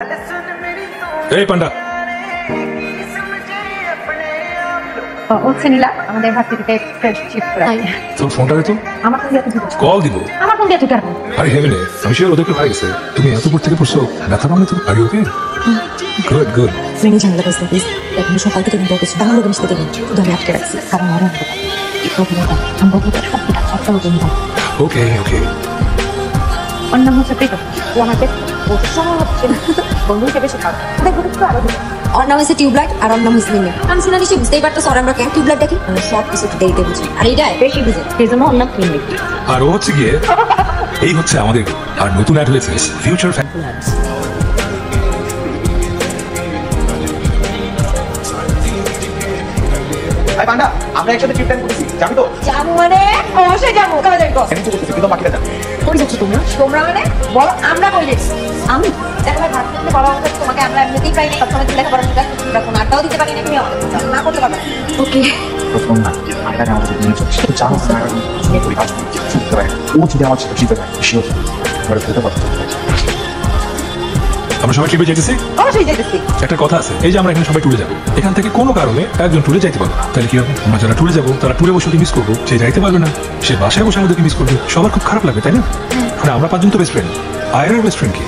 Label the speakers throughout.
Speaker 1: এই পান্ডা
Speaker 2: হচ্ছে নীলা আমাদের ভার্সিটিতে ফ্রেন্ডশিপ করা।
Speaker 1: তোর ফোনটা দে তো,
Speaker 2: আমার ফোন দিয়ে তুই
Speaker 1: কল দিব।
Speaker 2: আমার ফোন দিয়ে তুই কেন?
Speaker 1: আরে হেভেনে আমি শিওর ওদেরকে ভাই গেছে। তুমি এত দূর থেকে পড়ছো, ব্যথা পাবে তো? আর ওকে গুড গুড।
Speaker 3: ফ্রেন্ডলি ঝামেলা করছে প্লিজ। এখন সকাল থেকে কিন্তু কিছু তাহলে মিশতে দেবেন, শুধু আমি আটকে রাখছি কারণ আমার
Speaker 1: ওকে ওকে।
Speaker 2: ওর নাম হচ্ছে প্রীতম। ও আমাকে বন্ধু হিসেবে শেখাও।
Speaker 3: ওর নাম হচ্ছে টিউবলাইট আর ওর নাম হচ্ছে মিমি। আমি শুনে নিশ্চয়ই বুঝতেই পারতো স্যার আমরা কেন টিউবলাইট দেখি, আমি সব কিছু একটু দেরিতে বুঝি আর এইটা বেশি বুঝে
Speaker 2: সেই জন্য ওর নাম মিমি।
Speaker 1: আর ও হচ্ছে গিয়ে এই হচ্ছে আমাদের আর নতুন অ্যাড হয়েছে ফিউচার
Speaker 4: পান্ডা আমরা একসাথে ট্রিপ প্ল্যান করেছি, যাবি তো?
Speaker 2: যাবো মানে অবশ্যই যাবো। কবে যাবো?
Speaker 4: আমি তো বলতেছি কিন্তু বাকিটা যাবে।
Speaker 2: কই যাচ্ছ তোমরা? তোমরা মানে বলো আমরা কই যাচ্ছি? আমি দেখো ভাই ভার্সিটিতে বড় হচ্ছে তোমাকে আমরা এমনিতেই পাই না, সবসময় লেখাপড়া করতে তোমরা কোনো আড্ডাও দিতে পারি না, তুমি আমাদের না করতে পারবে। ওকে
Speaker 4: প্রথম না আমরা আমাদের নিয়ে চলছে তো চান্স না শুনে করি কাজ করতে শুনতে পারে ও যদি আমার সাথে জিতে যায় শিওর আমরা খেলতে পারবো।
Speaker 1: আমরা সবাই ট্রিপে যেতেছি।
Speaker 2: অবশ্যই যেতেছি।
Speaker 1: একটা কথা আছে, এই যে আমরা এখানে সবাই ট্যুরে যাবো, এখান থেকে কোনো কারণে একজন ট্যুরে যাইতে পারবে না, তাহলে কি হবে? আমরা যারা ট্যুরে যাবো তারা ট্যুরে বসে মিস করবো, যে যাইতে পারবে না সে বাসায় বসে আমাদেরকে মিস করবে, সবার খুব খারাপ লাগবে, তাই না? মানে আমরা পাঁচজন তো বেস্ট ফ্রেন্ড। আয়রার বেস্ট ফ্রেন্ড কি?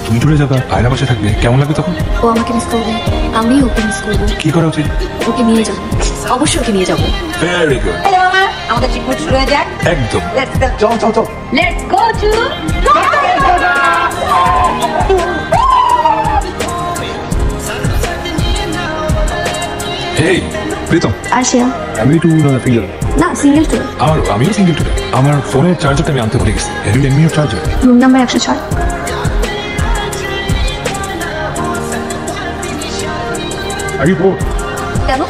Speaker 1: তুমি ট্যুরে যাবা, আয়রা বাসায় থাকবে, কেমন লাগবে তখন?
Speaker 3: ও আমাকে মিস করবে, আমি ওকে মিস করবো।
Speaker 1: কি করা উচিত?
Speaker 3: ওকে নিয়ে যাবো, অবশ্যই ওকে নিয়ে যাবো।
Speaker 1: Very good.
Speaker 2: হ্যালো মামা, আমাদের ট্রিপ শুরু হয়ে যাক।
Speaker 1: একদম।
Speaker 2: Let's go.
Speaker 4: চল চল চল
Speaker 2: let's go to
Speaker 1: hey Pritam,
Speaker 3: আসিয়া
Speaker 1: আমি টু ফিঙ্গার।
Speaker 3: না সিঙ্গেল ট্যুর।
Speaker 1: আমিও সিঙ্গেল ট্যুরে। আমার ফোনের চার্জারটা আমি আনতে ভুলে গেছি। এমনি charger.
Speaker 3: Room number 106।
Speaker 1: Are you bored?
Speaker 3: কেন?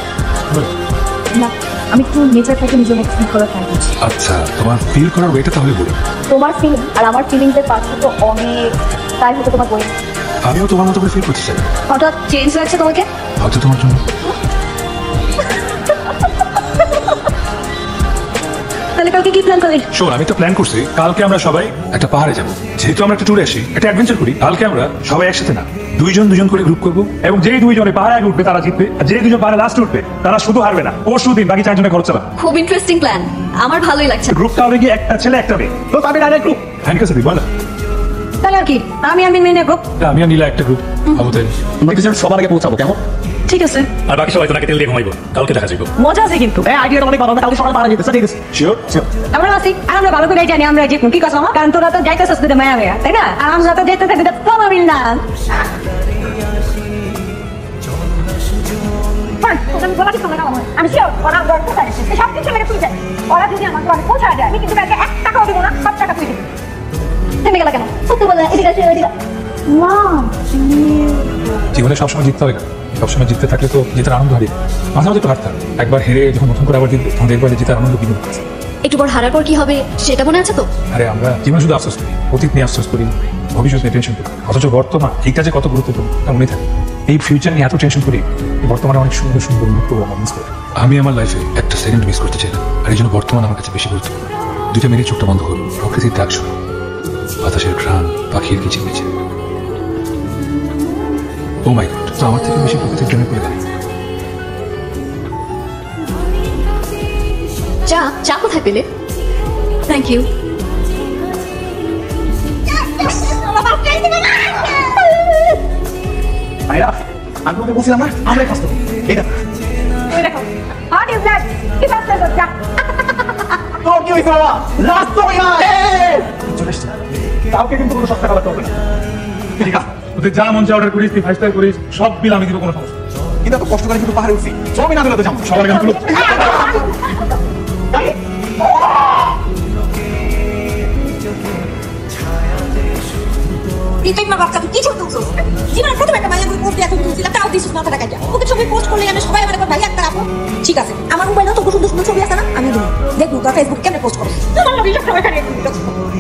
Speaker 3: না আমি একটু নেচারটাকে নিজের ফিল করার ট্রাই করছি।
Speaker 1: আচ্ছা, তোমার ফিল করার ওয়েটা তাহলে বলো।
Speaker 3: তোমার ফিলিং আর আমার ফিলিংসের পার্থক্য অনেক, তাই হয়তো তোমার বই
Speaker 1: আমিও তোমার মতো করে ফিল করতে চাই।
Speaker 3: হঠাৎ চেঞ্জ লাগছে তোমাকে।
Speaker 1: হয়তো তোমার জন্য।
Speaker 3: তাহলে কালকে কি প্ল্যান করলি?
Speaker 1: শোন, আমি তো প্ল্যান করছি কালকে আমরা সবাই একটা পাহাড়ে যাবো। যেহেতু আমরা একটা ট্যুরে আসি, একটা অ্যাডভেঞ্চার করি, কালকে আমরা সবাই একসাথে না দুইজন দুজন করে গ্রুপ করবো, এবং যেই দুইজনে পাহাড়ে আগে উঠবে তারা জিতবে, আর যেই দুজন পাহাড়ে লাস্ট উঠবে তারা শুধু হারবে না, পরশু দিন বাকি চারজনে খরচ চালাবে।
Speaker 3: খুব ইন্টারেস্টিং প্ল্যান, আমার ভালোই লাগছে।
Speaker 1: গ্রুপটা হবে কি একটা ছেলে একটা মেয়ে, তো তবে ডাইরেক্ট গ্রুপ। হ্যাঁ ঠিক আছে, বল।
Speaker 2: তাহলে আর কি আমি আর মিমি নেব।
Speaker 1: আমি আর নীলা একটা গ্রুপ হবো, তাই
Speaker 4: আমরা কিছু সবার আগে পৌঁছাবো, কেমন?
Speaker 2: ঠিক আছে,
Speaker 1: আর বাকি সবাই তো নাকি তেল দিয়ে ঘুমাইবো, কালকে দেখা যাইবো।
Speaker 2: মজা আছে কিন্তু।
Speaker 4: এই আইডিয়াটা অনেক ভালো, আমরা কালকে সকালে পাহাড়ে যেতেছি, ঠিক আছে?
Speaker 1: শিওর।
Speaker 2: আমরা আছি আর আমরা ভালো করে জানি আমরা জিতবো। কি কথা আমার? কারণ তোরা তো যাইতেছিস তো মায়া মায়া, তাই না? আর আমরা তো যেতে থাকি, প্রবাবিল না। আমি শিওর ওরা দরকার আছে, সব কিছু মেরে তুই যাই। ওরা যদি আমার দোকানে পৌঁছা যায়, আমি কিন্তু ব্যাংকে 1 টাকাও দেবো না, সব টাকা তুই দিবি। থেমে গেল কেন? সত্যি বলে এদিকে আসে, এদিকে।
Speaker 1: জীবনে সবসময় জিততে হবে না, সবসময় জিততে থাকলে তো জেতার আনন্দ হারিয়ে মাঝে মাঝে একটু হারতে হবে। একবার হেরে যখন নতুন করে আবার জিতবে তখন দেখবার যে জেতার আনন্দ কিন্তু আছে।
Speaker 3: একটু পর হারার পর কি হবে সেটা মনে আছে তো?
Speaker 1: আরে আমরা জীবনে শুধু আফসোস করি, অতীত নিয়ে আফসোস করি, ভবিষ্যৎ নিয়ে টেনশন করি, অথচ বর্তমান এইটা যে কত গুরুত্বপূর্ণ তা মনে থাকে। এই ফিউচার নিয়ে এত টেনশন করি, বর্তমানে অনেক সুন্দর সুন্দর মুহূর্ত মিস করি। আমি আমার লাইফে একটা সেকেন্ড মিস করতে চাই না, আর এই জন্য বর্তমান আমার কাছে বেশি গুরুত্বপূর্ণ। দুইটা মিনিট চোখটা বন্ধ করুন, প্রকৃতির ডাক শুনুন, বাতাসের ঘ্রাণ, পাখির কিচিরমিচির। ও মাই গড, তো আমার থেকে বেশি প্রকৃতির প্রেমে পড়ে গেল।
Speaker 3: চা কোথায় পেলে? Thank you.
Speaker 4: আয়রা, আমি তোকে বলছিলাম না আমরাই ফার্স্ট হবো। এই দেখ
Speaker 2: দেখো হোয়াট ইজ দ্যাট? কি বাচ্চা বাচ্চা?
Speaker 4: তোর কি হইছে বাবা? লাস্ট তো না চলে এসছে, কাউকে কিন্তু কোনো সস্তা খাবার হবে না, ঠিক আছে?
Speaker 1: তোদের যা মন চা অর্ডার করিস, তুই 5 স্টার করিস, সব বিল আমি দিব, কোনো সমস্যা নেই।
Speaker 4: কিন্তু এত কষ্ট করে কিন্তু পাহাড়ে উঠছি, ছবি না দিলে তো যাবো
Speaker 1: সবার গান তুলো।
Speaker 5: তুই না বাচ্চা তুই কি ছোট দোষ জীবনে প্রথম একটা মায়ের মুখ দিয়ে তুমি তুলছিলা তাও দিছিস মাথা টাকা যা ওকে ছবি পোস্ট করলে আমি সবাই আমার ভাই একটা আপু ঠিক আছে আমার মোবাইলে তো সুন্দর সুন্দর ছবি আছে না আমি দেখবো তো ফেসবুক কেমনে পোস্ট করো তোমার না বিশ্বাস করে এখানে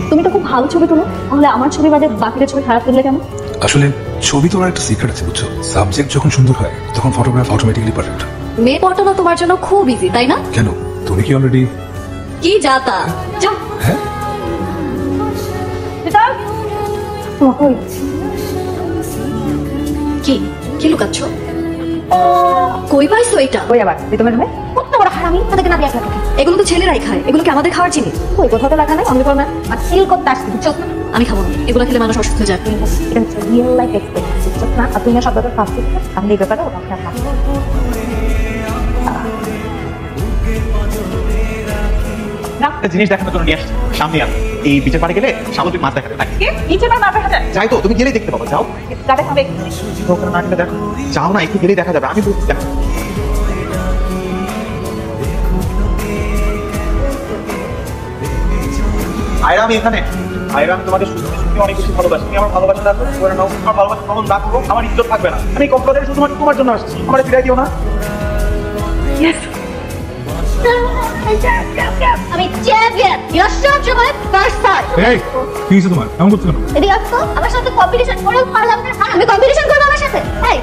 Speaker 3: তুমি তো খুব ভালো ছবি তোলো, তাহলে আমার ছবি বাদে বাকিদের ছবি খারাপ তুললে কেন?
Speaker 1: আসলে ছবি তোলার একটা সিক্রেট আছে, বুঝছো? সাবজেক্ট যখন সুন্দর হয় তখন ফটোগ্রাফ অটোমেটিক্যালি পারফেক্ট হয়।
Speaker 3: মেয়ে পটানো তোমার জন্য খুব ইজি, তাই না?
Speaker 1: কেন, তুমি কি অলরেডি?
Speaker 3: কি যাতা যাও।
Speaker 1: হ্যাঁ
Speaker 2: তোমাকে
Speaker 3: কি কি লুকাচ্ছ? কই পাইছো এটা?
Speaker 2: ওই আবার তোমার রুমে কত বড় হারামি, তাদেরকে না দিয়ে আসলে
Speaker 3: এগুলো তো ছেলেরাই খায়, এগুলো কি আমাদের খাওয়ার জিনিস?
Speaker 2: ওই কোথাও তো লেখা নাই অমনি করবে আর সিল করতে আসছে, বুঝছো না?
Speaker 3: আমি খাবো না, এগুলো খেলে মানুষ অসুস্থ হয়ে যায়।
Speaker 2: এটা হচ্ছে রিয়েল লাইফ এক্সপেরিয়েন্স, বুঝছো না? আর তুমি না সব ব্যাপারে ফার্স্ট আমি এই ব্যাপারে ওরা খেয়াল রাখবো।
Speaker 4: একটা জিনিস দেখানোর জন্য নিয়ে আসছি, সামনে আস। এই বিচের পাড়ে গেলে সামুদ্রিক মাছ দেখাতে থাকে।
Speaker 2: নিচে না দেখা যায়,
Speaker 4: যাই তো, তুমি গেলেই দেখতে পাবো। যাও,
Speaker 2: যাবে হবে
Speaker 4: ওখানে না গেলে দেখো। যাও না, একটু গেলেই দেখা যাবে। আমি বলছি দেখো। আয়রা, আমি এখানে। আয়রা, আমি তোমাকে সত্যি সত্যি অনেক বেশি ভালোবাসি। তুমি আমার ভালোবাসাটা করে নাও। আমার ভালোবাসা কখন রাখবো, আমার ইজ্জত থাকবে না। আমি কক্সবাজারে শুধুমাত্র তোমার জন্য আসছি, আমার ফিরাই দিও না।
Speaker 2: আমি champion, you are so joy first time.
Speaker 1: এই কি হয়েছে তোমার? এমন করছো কেন?
Speaker 2: এদিকে আসো, আমার সাথে কম্পিটিশন করে পারলাম না। আমি কম্পিটিশন করবো আমার সাথে? এই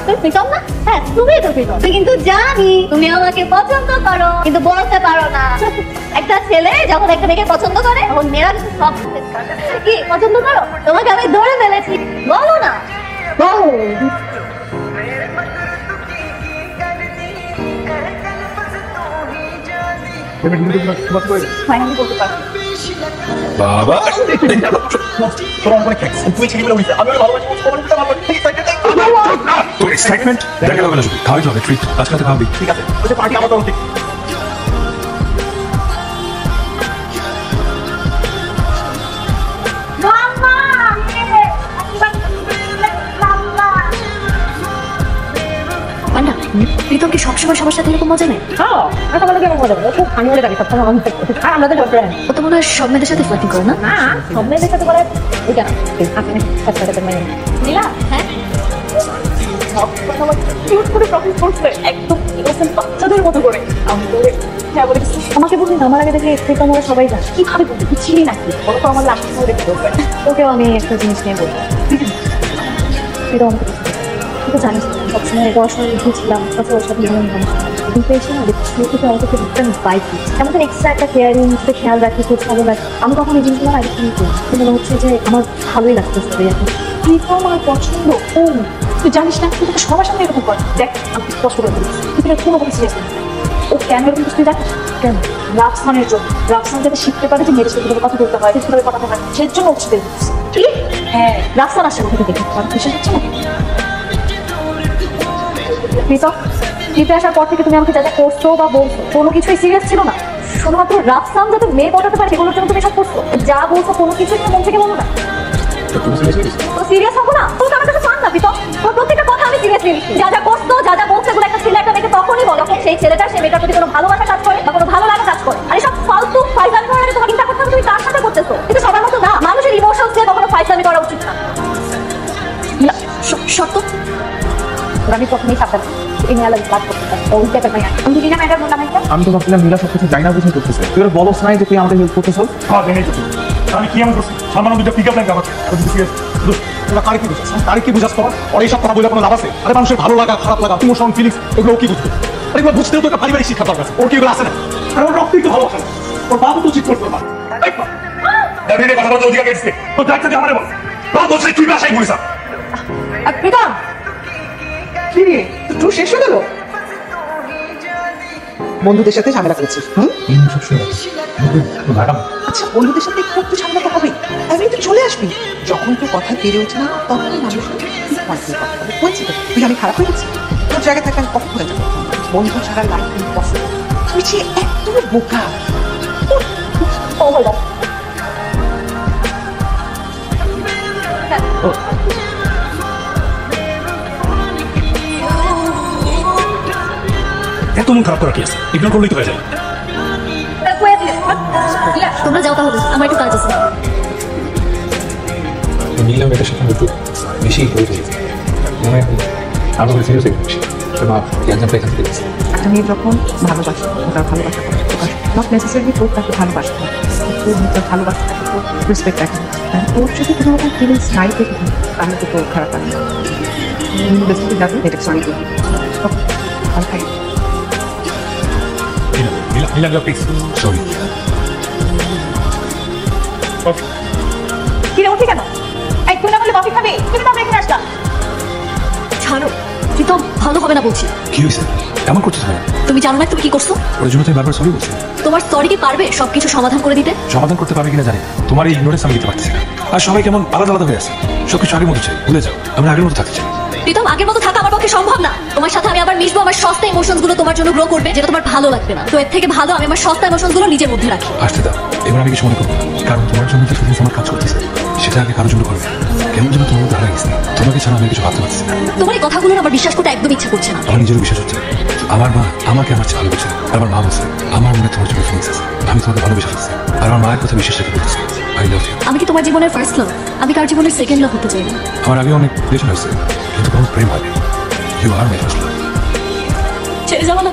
Speaker 2: তুমি প্রীতম না? হ্যাঁ তুমিই তো প্রীতম। তুই কিন্তু জানি তুমি আমাকে পছন্দ করো কিন্তু বলতে পারো না। একটা ছেলে যখন একটা মেয়েকে পছন্দ করে তখন মেয়েরা কিন্তু সব কি পছন্দ করো, তোমাকে আমি ধরে ফেলেছি, বলো না বলো। ফাইনালি বলতে পারো।
Speaker 1: বাবা
Speaker 4: তোর অনেক থ্যাঙ্কস। তুই ছেলেগুলো হইছে, আমি ওর ভালোবাসি, তোমার কথা ভালোবাসি।
Speaker 1: তো এক্সাইটমেন্ট দেখা যাবে না, শুধু খাওয়াই হবে ট্রিট, আজকে রাতে খাওয়াবি।
Speaker 4: ঠিক আছে, ওই যে পার্টি আমার তরফ থেকে।
Speaker 3: পান্ডা, প্রীতম কি সবসময় সবার সাথে এরকম মজা নেয়?
Speaker 2: হ্যাঁ, এটা তোমাকে কেমন মজা করে? খুব ফানি হয়ে থাকে সবসময় আমার মুখে। আর আমরা তো বয়ফ্রেন্ড
Speaker 3: ও তো মনে হয় সব মেয়েদের সাথে ফ্লার্টিং করে না?
Speaker 2: না, সব মেয়েদের সাথে করে ওই কেন আপনি সাথে মানে নীলা। হ্যাঁ কিউট করে প্রপোজ করছে, একদম ইনোসেন্ট বাচ্চাদের মতো করে। আমি বলে হ্যাঁ বলে আমাকে বলুন আমার আগে দেখে একটু আমরা সবাই জানি কিভাবে বলতে বুঝিনি নাকি বলো তো, আমার লাস্ট সময় দেখতে হবে। তোকেও আমি একটা জিনিস নিয়ে বলবো, এটা আমাকে তুই তো জানিস সবসময় পড়াশোনা লিখেছিলাম, তারপর ওর সাথে জীবন কিন্তু এসে না দেখছি থেকে আমাকে খুব একটা বাইক দিচ্ছে, এমন এক্সট্রা একটা কেয়ারিং খেয়াল রাখি, খোঁজ খবর রাখি। আমি তখন এই জিনিসগুলো আগে ফিল করি, মনে হচ্ছে যে আমার ভালোই লাগতেছে এখন। তুই তো আমার পছন্দ, ও তুই জানিস না তুই তো সবার সামনে এরকম কর। দেখ আমি স্পষ্ট করে দিচ্ছি, তুই এটা কোনো কোনো সিরিয়াস ও কেন এরকম তুই জানিস কেন? রাফসানের জন্য, রাফসান যাতে শিখতে পারে যে মেয়েদের সাথে কিভাবে কথা বলতে হয়, কিভাবে কথা হয়, সেই জন্য হচ্ছে কি? হ্যাঁ রাফসান আসছে ওখানে দেখে বিশ্বাস হচ্ছে না? জিতে আসার পর থেকে তুমি আমাকে যা যা করছো বা বলছো কোনো কিছুই সিরিয়াস ছিল না, শুধুমাত্র রাফসান যাতে মেয়ে পটাতে পারে সেগুলোর জন্য তুমি এসব করছো। যা বলছো কোনো কিছুই তুমি মন থেকে বলো না, তো সিরিয়াস হবো না? তুমি তো আমার কাছে ফান না পিতো, তোর প্রত্যেকটা কথা আমি সিরিয়াসলি নিচ্ছি। যা যা করছো যা যা বলছো এগুলো একটা ছেলে একটা মেয়েকে তখনই বলো সেই ছেলেটা সে মেয়েটার প্রতি কোনো ভালোবাসা কাজ করে বা কোনো ভালো লাগা কাজ করে। আর এসব ফালতু ফাইজলামি করার আগে তোমার চিন্তা করতে হবে তুমি কার সাথে করতেছো। কিন্তু সবার মতো না, মানুষের ইমোশনস দিয়ে কখনো ফাইজলামি করা উচিত না।
Speaker 3: শর্ত
Speaker 2: আমি প্রথমেই সাবধান এই মেলা কাজ করতে পারি ওই টাইপের মেয়ে। আমি যদি না ম্যাটার বললাম একটা
Speaker 4: আমি তো ভাবছিলাম নীলা সবকিছু জানি না বুঝে করতেছে। তুই ওর বলস নাই যে তুই আমাদের হেল্প করতেছ?
Speaker 1: হ্যাঁ জেনেই তো। আমি কি এমন করছি? সামান্য দুটো পিক আপ লাইন আমার সিরিয়াস।
Speaker 4: তোরা কারে কি বুঝাস? কারে কি বুঝাস তোরা? ওর এইসব কথা বলে কোনো লাভ আছে? আরে মানুষের ভালো লাগা খারাপ লাগা ইমোশন ফিলিংস এগুলো কি বুঝবে? আরে এগুলো বুঝতেও তো একটা পারিবারিক শিক্ষা দরকার আছে। ওর কি এগুলো আছে না? আর ওর রক্তই তো ভালোবাসে না। ওর বাবু তো উচিত করতো না। দাঁড়িয়ে কথা বলতে অধিকার গেছে তো দায়িত্ব দিয়ে আমারে বল। বাবু বলছে তুই বাসায় ঘুরিস।
Speaker 2: প্রীতম
Speaker 6: কি রে তুই শেষ হয়ে গেল? বন্ধুদের সাথে ঝামেলা করেছিস? আচ্ছা বন্ধুদের সাথে একটু একটু ঝামেলা তো হবে, আমি তুই চলে আসবি। যখন তোর কথা বেড়ে ওঠে না তখনই মানুষ হয়েছে তো তুই আমি খারাপ হয়ে গেছি। তোর জায়গায় থাকলে আমি কখন হয়ে যাবো? বন্ধু ছাড়া লাইফ ইম্পসিবল। তুই যে একদম বোকা।
Speaker 2: ও মাই গড
Speaker 1: এত মন খারাপ করা কি আছে? ইগনোর করলেই তো হয়ে যায়।
Speaker 3: তোমরা যাও তাহলে, আমার একটু কাজ আছে।
Speaker 1: নীলা মেয়েটার সাথে একটু বেশি হয়ে গেছে মনে হয়। আমরা করে সিরিয়াস হয়ে গেছি। মা এক্সাম্পল এখান থেকে দিচ্ছি।
Speaker 6: একটা মেয়ে যখন ভালোবাসে তার ভালোবাসা নট নেসেসারি তোর তাকে ভালোবাসতে হবে, তোর নিজের ভালোবাসা থাকে তোর রেসপেক্ট রাখে। তোর যদি কোনো রকম ফিলিংস নাই পেতে তাহলে তো তোর খারাপ লাগে। ইউনিভার্সিটি যাবে এটা সরি করবি ভালো থাকে।
Speaker 1: নীলা প্লিজ সরি।
Speaker 2: কি রে উঠি কেন? এই তুই না বলে কফি খাবি? তুমি তো আমরা এখানে আসলাম। ছাড়ো প্রীতম, ভালো হবে না বলছি।
Speaker 1: কি হয়েছে? এমন করছো কেন?
Speaker 2: তুমি জানো না তুমি কি করছো?
Speaker 1: ওর জন্য তুমি বারবার সরি বলছি।
Speaker 2: তোমার সরি কি পারবে সবকিছু সমাধান করে দিতে?
Speaker 1: সমাধান করতে পারবে কিনা জানি না, তোমার এই ইগনোরেন্স আমি দিতে পারতেছি না। আর সবাই কেমন আলাদা আলাদা হয়ে আছে, সবকিছু আগের মতো চাই, ভুলে যাও, আমরা আগের মতো থাকতে চাই।
Speaker 2: প্রীতম, আগের মতো থাকা আমার পক্ষে সম্ভব না। তোমার সাথে আমি আবার মিশবো, আমার সস্তা ইমোশনস গুলো তোমার জন্য গ্রো করবে, যেটা তোমার ভালো লাগবে না। তো এর থেকে ভালো আমি আমার সস্তা ইমোশনস গুলো নিজের মধ্যে রাখি।
Speaker 1: আসতে দাও, এবার আমি কিছু মনে করবো না। কারণ তোমার জন্য যে ফিলিংস আমার কাজ করতেছে সেটা আগে কারোর জন্য করবে। কেমন যেন তোমার মধ্যে হারা গেছে, তোমাকে ছাড়া আমি কিছু ভাবতে পারছি না।
Speaker 2: তোমার এই কথাগুলো আমার বিশ্বাস করতে একদম ইচ্ছা করছে না।
Speaker 1: আমার নিজেরও বিশ্বাস হচ্ছে না। আমার মা আমাকে আমার চেয়ে ভালোবেসে, আর আমার মা বলছে আমার মনে তোমার জন্য ফিলিংস আছে, আমি তোমাকে ভালোবেসে ফেলছি। আর আমার মায়ের কথা বিশ্বাস রেখে বলতেছি আই লাভ ইউ।
Speaker 2: আমি কি তোমার জীবনের ফার্স্ট লাভ? আমি কার জীবনের সেকেন্ড লাভ হতে চাই না।
Speaker 1: আমার আগে অনেক রিলেশন হয়েছে, কিন্তু কোনো প্রেম হয়নি। You are my first love.
Speaker 2: ছেড়ে যাবো না।